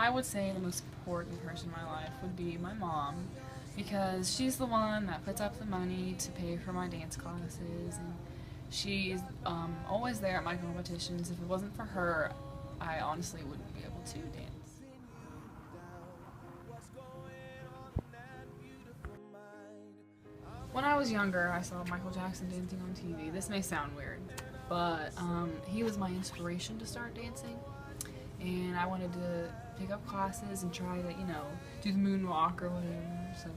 I would say the most important person in my life would be my mom because she's the one that puts up the money to pay for my dance classes, and she's always there at my competitions. If it wasn't for her, I honestly wouldn't be able to dance. When I was younger, I saw Michael Jackson dancing on TV. This may sound weird, but he was my inspiration to start dancing, and I wanted to pick up classes and try to, do the moonwalk or whatever. So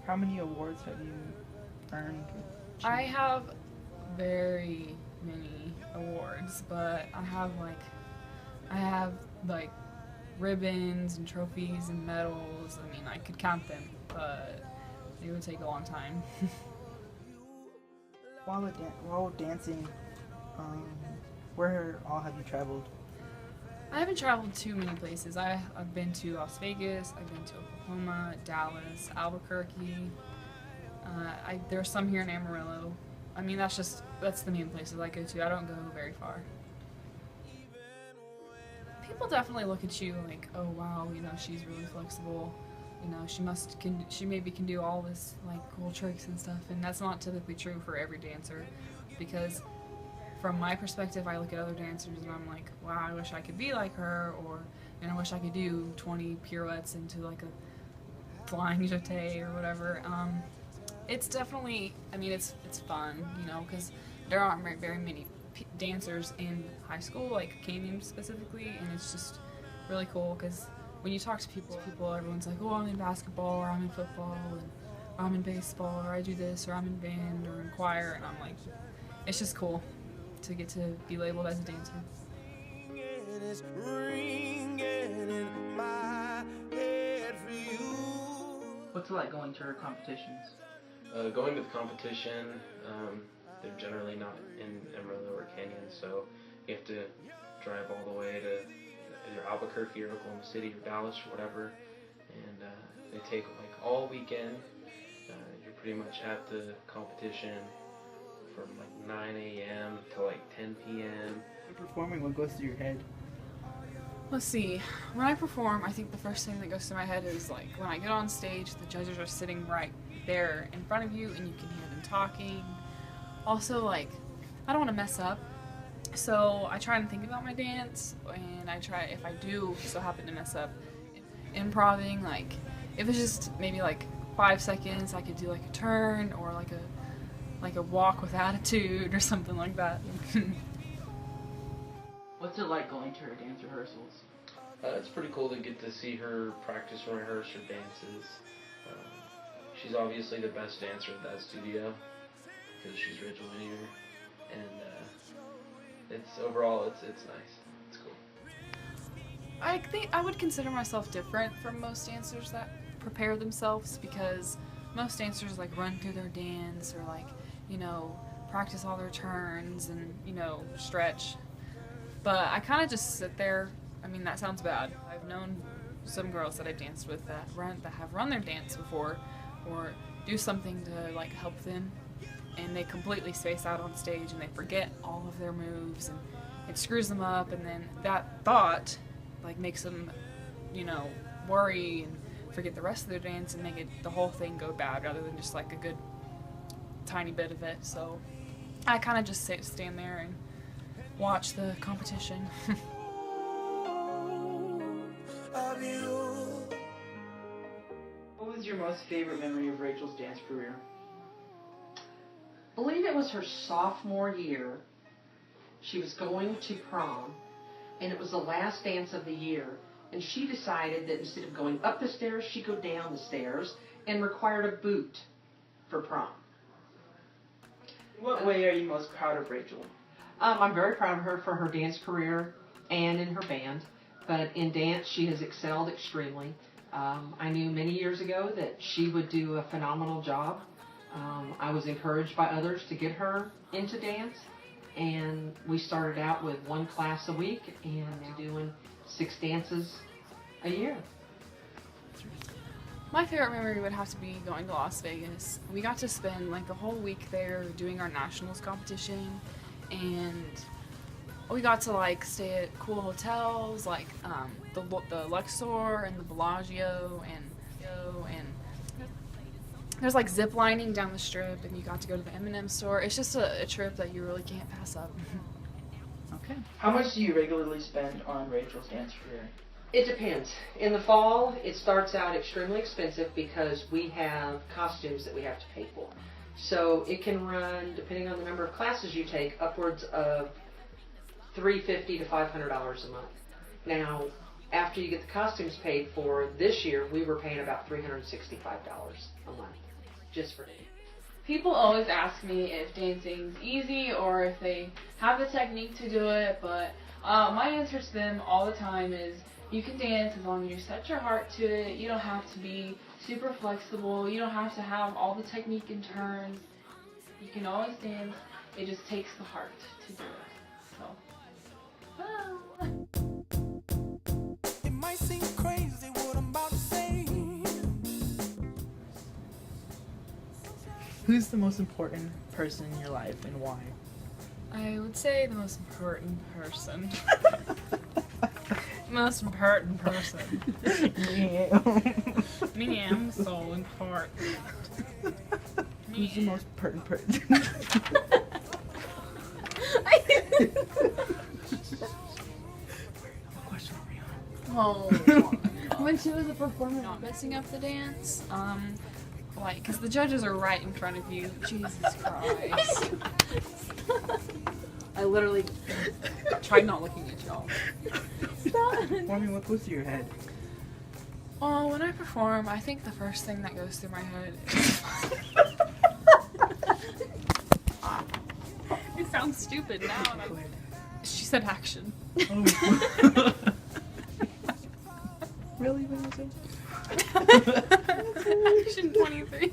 How many awards have you earned? I have very many awards, but I have like ribbons and trophies and medals. I mean, I could count them, but it would take a long time. While dancing, um, where all have you traveled? I haven't traveled too many places. I've been to Las Vegas, I've been to Oklahoma, Dallas, Albuquerque. There's some here in Amarillo. I mean, that's the main places I go to. I don't go very far. People definitely look at you like, oh wow, she's really flexible. She maybe can do all this like cool tricks and stuff, and that's not typically true for every dancer, because from my perspective, I look at other dancers and I'm like, wow, I wish I could be like her, and I wish I could do 20 pirouettes into like a flying jeté or whatever. It's definitely, I mean, it's fun, because there aren't very many dancers in high school, like Canyon specifically, and it's just really cool because when you talk to people, everyone's like, oh, I'm in basketball, or I'm in football, or I'm in baseball, or I do this, or I'm in band, or in choir, and I'm like, it's just cool to get to be labeled as a dancer. What's it like going to her competitions? Going to the competition, they're generally not in Amarillo or Canyon, so you have to drive all the way to either Albuquerque or Oklahoma City or Dallas or whatever, and they take like all weekend. You're pretty much at the competition from like 9 a.m. to like 10 p.m. When performing, what goes through your head? Let's see. When I perform, I think the first thing that goes through my head is like when I get on stage, the judges are sitting right there in front of you and you can hear them talking. Also, like, I don't want to mess up, so I try and think about my dance, and I try, if I do so happen to mess up, improving, like, if it's just maybe like 5 seconds, I could do like a turn or like a walk with attitude or something like that. What's it like going to her dance rehearsals? It's pretty cool to get to see her practice and rehearse her dances. She's obviously the best dancer at that studio because she's Rachel Linear, and it's nice. It's cool. I think I would consider myself different from most dancers that prepare themselves, because most dancers like run through their dance or like, practice all their turns and, stretch. But I kind of just sit there. I mean, that sounds bad. I've known some girls that I've danced with that have run their dance before or do something to like help them, and they completely space out on stage and they forget all of their moves and it screws them up, and then that thought like makes them, worry and forget the rest of their dance and make the whole thing go bad rather than just like a good tiny bit of it. So I kind of just stand there and watch the competition. What was your most favorite memory of Rachel's dance career? I believe it was her sophomore year. She was going to prom, and it was the last dance of the year, and she decided that instead of going up the stairs, she'd go down the stairs, and required a boot for prom. In what way are you most proud of Rachel? I'm very proud of her for her dance career and in her band, but in dance she has excelled extremely. I knew many years ago that she would do a phenomenal job. I was encouraged by others to get her into dance, and we started out with 1 class a week and doing 6 dances a year. My favorite memory would have to be going to Las Vegas. We got to spend like the whole week there doing our nationals competition, and we got to like stay at cool hotels. Like the Luxor and the Bellagio and there's like zip lining down the strip, and you got to go to the M&M store. It's just a trip that you really can't pass up. Okay. How much do you regularly spend on Rachel's dance career? It depends. In the fall, it starts out extremely expensive because we have costumes that we have to pay for. So it can run, depending on the number of classes you take, upwards of $350 to $500 a month. Now, after you get the costumes paid for, this year we were paying about $365 a month just for dance. People always ask me if dancing's easy or if they have the technique to do it, but my answer to them all the time is you can dance as long as you set your heart to it. You don't have to be super flexible. You don't have to have all the technique and turns. You can always dance. It just takes the heart to do it. So. It might seem crazy what I'm about to say. Who's the most important person in your life and why? I would say the most important person. Most important person. Yeah. Me, I'm so important. Who's the most important person? Oh, when she was a performer, not messing up the dance, like, because the judges are right in front of you. Jesus Christ. I literally tried not looking at y'all. I mean, what goes through your head? Well, when I perform, I think the first thing that goes through my head is... It sounds stupid now. And she said action. Oh. Really, Vanessa? Action 23.